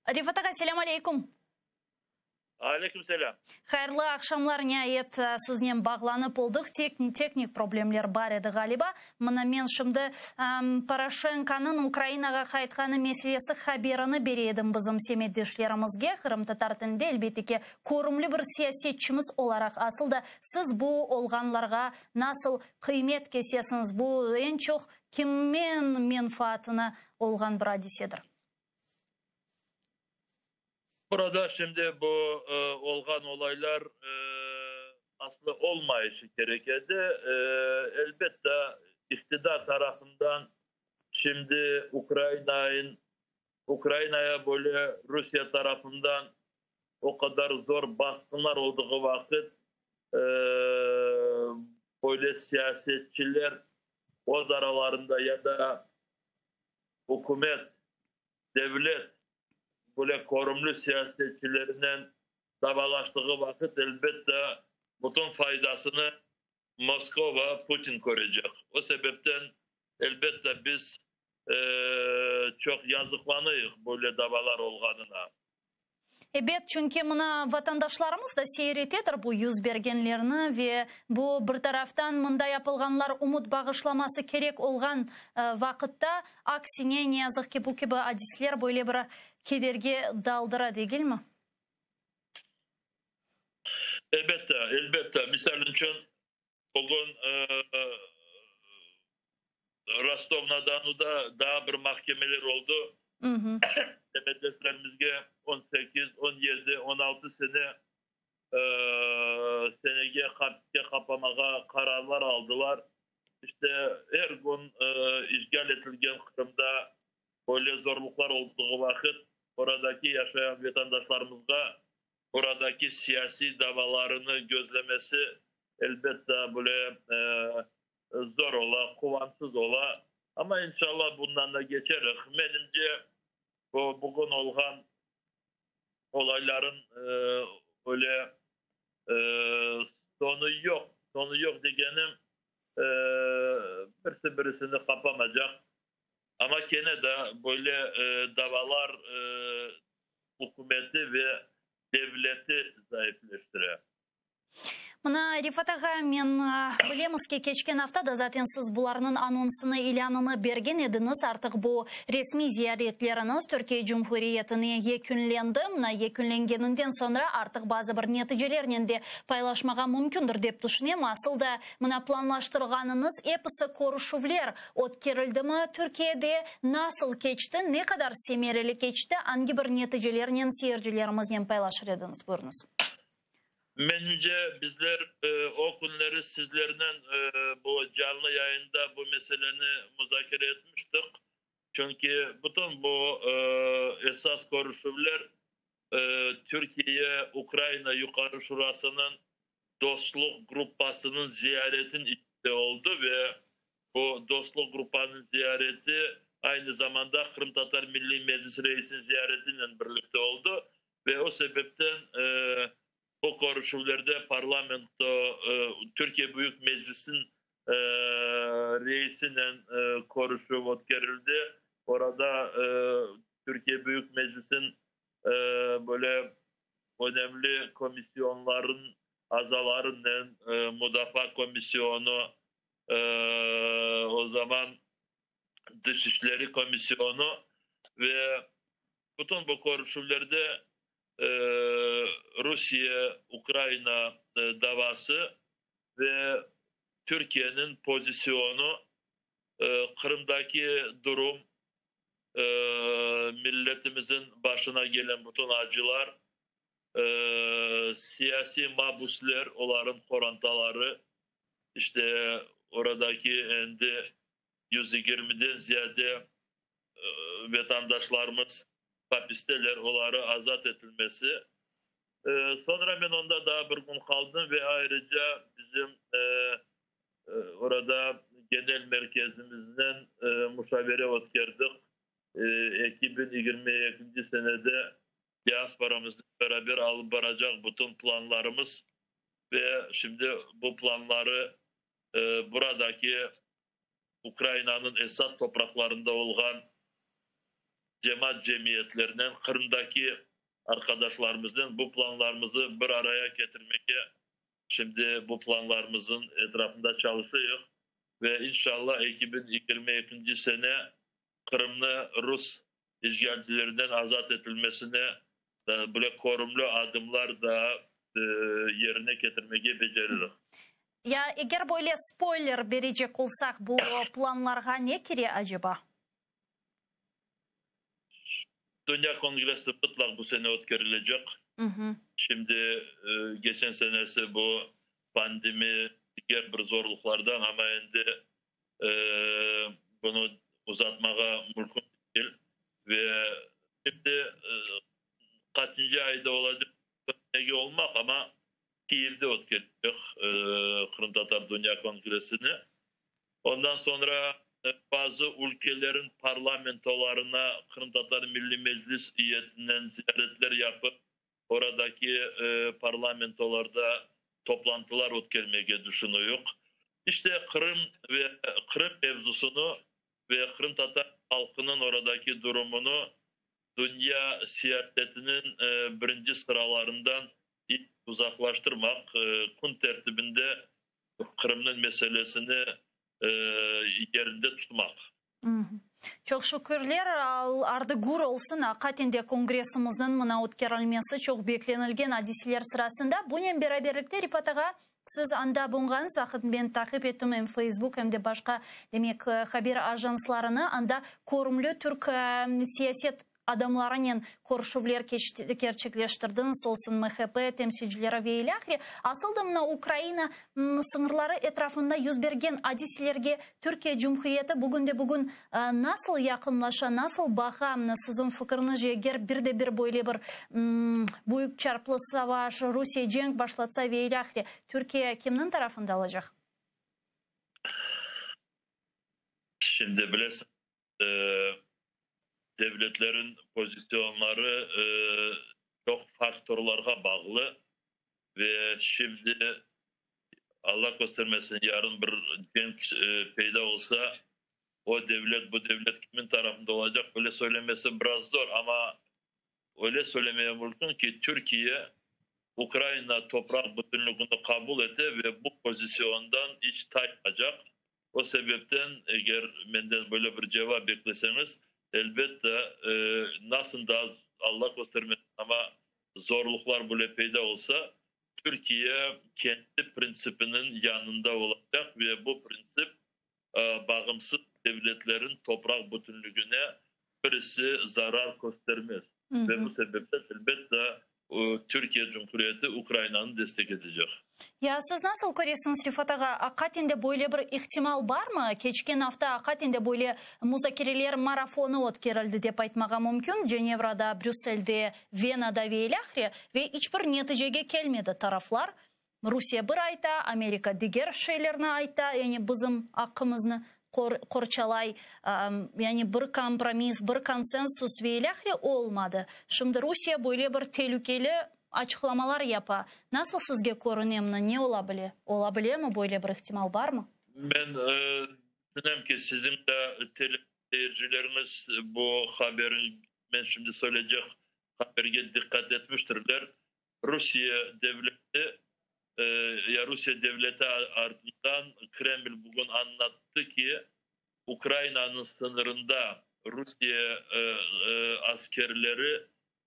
Rifat ağa, selam aleykum. Aleyküm selam. Hayırlı akşamlar, nihayet sizinle bağlanıp olduk. Teknik problemler var edi galiba. Mına men şimdi Poroshenko'nun Ukraynaga qaytgani meselesi haberini beredim bizim semedişlerimizge. Kırım Tatar tilinde elbette ki korumlu bir siyasetçimiz olarak asılda siz bu olganlarga nasıl kıymet kesesiniz? Bu en çok kimin menfaatına olgan bir hadisedir? Burada şimdi bu olgan olaylar aslında olmayışı gerekirdi. Elbette iktidar tarafından şimdi Ukrayna'ya böyle Rusya tarafından o kadar zor baskınlar olduğu vakit böyle siyasetçiler o aralarında ya da hükümet, devlet böyle korumlu siyasetçilerinin davalaştığı vakit elbette bütün faydasını Moskova, Putin görecek. O sebepten elbette biz çok yazıklanıyıq böyle davalar olganına. Evet, çünkü mına vatandaşlarımız da seyretedir bu yüz bergenlerini ve bu bir taraftan mında yapılganlar umut bağışlaması gerek olgan vakitte aksine ne yazık ki bu gibi hadisler böyle bir kederge daldıra değil mi? Elbette. Misal için bugün Rostov-na-Donu'da daha bir mahkemeler oldu. Devletlerimizge 18, 17, 16 sene senege kapamağa kararlar aldılar. İşte her gün işgal edilgen Kırım'da böyle zorluklar olduğu vakit oradaki yaşayan vatandaşlarımızga oradaki siyasi davalarını gözlemesi elbette böyle zor ola, kuvvansız ola. Ama inşallah bundan da geçeriz. Benimce bugün olgan olayların öyle sonu yok. Sonu yok degenim birisini kapamayacak. Ama gene de böyle davalar hükümeti ve devleti zayıfleştiriyor. Mına Rifat ağa, men bilemiz ki geçken haftada zaten siz bularının anonsunu ilanını bergen ediniz. Artık bu resmi ziyaretleriniz Türkiye Cumhuriyeti'ne yekünlendi. Mına yekünlengeninden sonra artık bazı bir neticelerini de paylaşmağa mümkündür dep düşünüyorum. Asıl da mına planlaştırganınız episi koruşuvler otkerildi mi? Türkiye'de nasıl geçti? Ne kadar semereli geçti? Hangi bir neticelerini seyircilerimizle paylaşır ediniz? Buyurunuz. Bence bizler o günleri sizlerden bu canlı yayında bu meseleni müzakere etmiştik. Çünkü bütün bu esas görüşler Türkiye-Ukrayna Yukarı Şurası'nın dostluk grupasının ziyaretin içinde oldu ve bu dostluk grupasının ziyareti aynı zamanda Kırım Tatar Milli Meclisi Reisi'nin ziyaretiyle birlikte oldu ve o sebepten bu görüşmelerde parlamento Türkiye Büyük Meclisi'nin reisinin görüşü verildi. Orada Türkiye Büyük Meclisi'nin böyle önemli komisyonların azalarının Müdafaa Komisyonu, o zaman Dışişleri Komisyonu ve bütün bu görüşmelerde Rusya-Ukrayna davası ve Türkiye'nin pozisyonu, Kırım'daki durum, milletimizin başına gelen bütün acılar, siyasi mahpuslar, onların korantaları, işte oradaki 120'den ziyade vatandaşlarımız hapisteler, onları azat edilmesi. Sonra ben onda daha bir gün kaldım ve ayrıca bizim orada genel merkezimizden müşavere otkerdik. 2022 senede diasporamızla beraber alıp varacak bütün planlarımız ve şimdi bu planları buradaki Ukrayna'nın esas topraklarında olan cemaat cemiyetlerinden, Kırım'daki arkadaşlarımızdan bu planlarımızı bir araya getirmeye şimdi bu planlarımızın etrafında çalışıyor ve inşallah 2022 sene Kırım'ı Rus işgalcilerinden azat edilmesine böyle korumlu adımlar da yerine getirmeye becerilir. Ya eğer böyle spoiler verecek olsak bu planlarga ne kere acaba? Dünya Kongresi mutlak bu sene ötkerilecek. Şimdi geçen senesi bu pandemi diğer bir zorluklardan ama şimdi bunu uzatmaya mümkün değil ve şimdi kaçıncı ayda olacak olmak ama Kiev'de ötkerilecek Kırım Tatar Dünya Kongresi'ni. Ondan sonra bazı ülkelerin parlamentolarına Kırım Tatar Milli Meclis heyetinden ziyaretler yapıp oradaki parlamentolarda toplantılar ötkürmeye düşünüyor. İşte Kırım mevzusunu ve Kırım Tatar halkının oradaki durumunu dünya siyasetinin birinci sıralarından uzaklaştırmak, kun tertibinde Kırım'ın meselesini yerinde tutmak. Çok şükürler ardı gur olsun. Hakikaten de kongresimizden mına ötkürülmesi çok beklenilgen hadisler sırasında. Bunun beraberlikte Rifat ağa, siz anda bulunğanız vakit ben takip ettim hem Facebook hem de başka demek haber ajanslarını anda korumlu Türk siyaset adamlarının görüşmeler gerçekleştirdiniz olsun MHP temsilcileri ve ilahri. Asıl da mına Ukrayna sınırları etrafında yüz bergen hadislerge Türkiye Cumhuriyeti bugün nasıl yakınlaşa, nasıl bağa, sizin fikriniz eğer bir de bir böyle bir büyük çarpılı savaş, Rusya cenk başlatsa ve ilahri Türkiye kimnin tarafında olacak? Şimdi bilirsin devletlerin pozisyonları çok faktörlere bağlı ve şimdi Allah göstermesin yarın bir cenk peyda olsa o devlet bu devlet kimin tarafında olacak öyle söylemesi biraz zor ama öyle söylemeye mümkün ki Türkiye Ukrayna toprak bütünlüğünü kabul ete ve bu pozisyondan hiç taymayacak. O sebepten eğer benden böyle bir cevap bekleseniz elbette nasıl da Allah göstermesin ama zorluklar böyle peyda olsa Türkiye kendi prensipinin yanında olacak ve bu prensip bağımsız devletlerin toprak bütünlüğüne birisi zarar göstermez. Ve bu sebeple elbette Türkiye Cumhuriyeti Ukrayna'nı destekleyecek. Ya siz nasıl görüyorsunuz Rifat ağa? Hakikaten de böyle bir ihtimal var mı? Geçen hafta hakikaten de böyle müzakereler marafonu ötkürüldü dep aytmaga mümkün. Cenevra'da, Brüksel'de, Vena'da ve ilahri ve hiçbir neticeye gelmedi taraflar. Rusya bir ayta, Amerika diğer şeylerini ayta, yani bizim hakkımızı korçalay, yani bir kompromis, bir konsensus ve ilahri olmadı. Şimdi Rusya böyle bir tehlikeli açıklamalar yapa. Nasıl sizge görünüyor? Ne olabilir? Olabilir mi? Böyle bir ihtimal var mı? Ben düşünüyorum ki sizin de seyircilerimiz bu haberin ben şimdi söyleyecek habere dikkat etmiştirler. Rusya devleti Rusya devleti ardından Kreml bugün anlattı ki Ukrayna'nın sınırında Rusya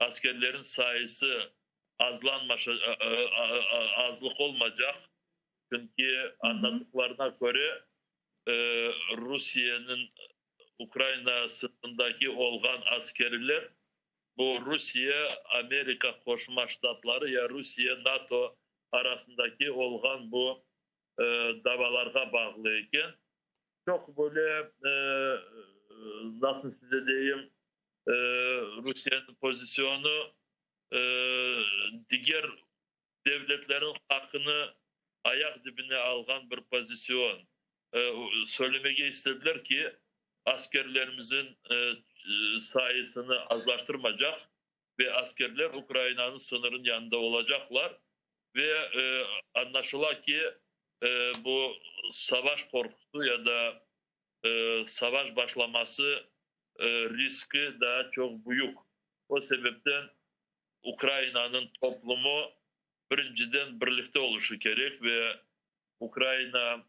askerlerin sayısı azlık olmayacak. Çünkü anlattıklarına göre Rusya'nın Ukrayna sınırındaki olgan askerler bu Rusya, Amerika Koşma Ştatları ya Rusya, NATO arasındaki olgan bu davalarga bağlıyken çok böyle nasıl size diyeyim Rusya'nın pozisyonu diğer devletlerin hakkını ayak dibine algan bir pozisyon. Söylemeye istediler ki askerlerimizin sayısını azlaştırmayacak ve askerler Ukrayna'nın sınırın yanında olacaklar ve anlaşılan ki bu savaş korkusu ya da savaş başlaması riski daha çok büyük. O sebepten Ukrayna'nın toplumu birinciden birlikte oluşu gerek ve Ukrayna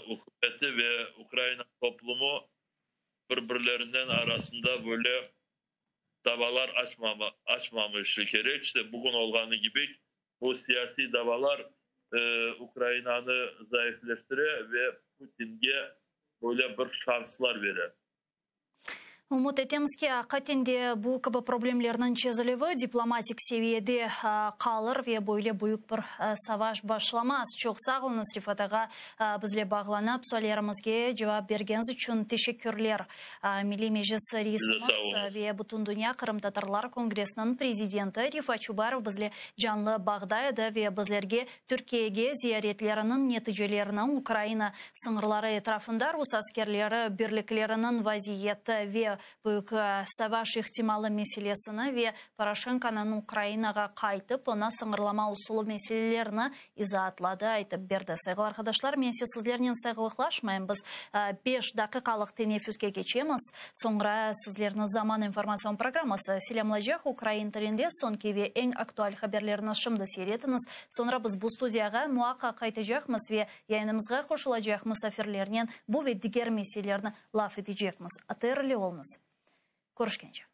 hükümeti ve Ukrayna toplumu birbirlerinden arasında böyle davalar açmamışı gerek. İşte bugün olganı gibi bu siyasi davalar Ukrayna'nı zayıfleştire ve Putin'e böyle bir şanslar verir. Umut etemiz ki, hakikatinde bu gibi problemlerin çözülüvü diplomatik seviyede kalır ve böyle büyük bir savaş başlamaz. Çok sağ olunuz Rifat ağa, bizle bağlanıp sorularımızga cevap bergeniz için teşekkürler. Milli Meclis Reisimiz ve bütün Dünya Kırım Tatarlar Kongresi'nin prezidenti Rifat Çubarov bizle canlı bağdaydı ve bizlerge Türkiye'ye ziyaretlerinin neticelerini, Ukrayna sınırları etrafında Rus askerleri birliklerinin vaziyeti ve büyük savaş ihtimali meselesini ve Poroshenko'nun Ukrayna'ga kaytıp ona sınırlama usulü meselelerini izahatladı, aytıp berdi. Saygılı arkadaşlar, men sizlerden saygılıklaşmayın. Biz 5 dakikalık teneffüsge geçemiz. Sonra sizlerin Zaman informasyon programması selamlayacak. Ukrayna tilinde sonki ve en aktual haberlerini şimdi seyretiniz. Sonra biz bu studiyaga muhakkak kaytacakmız ve yayınımızga koşulacak misafirlerden bu ve diğer meselelerini laf edecekmiz. Atırlı olunuz. Görüşkence.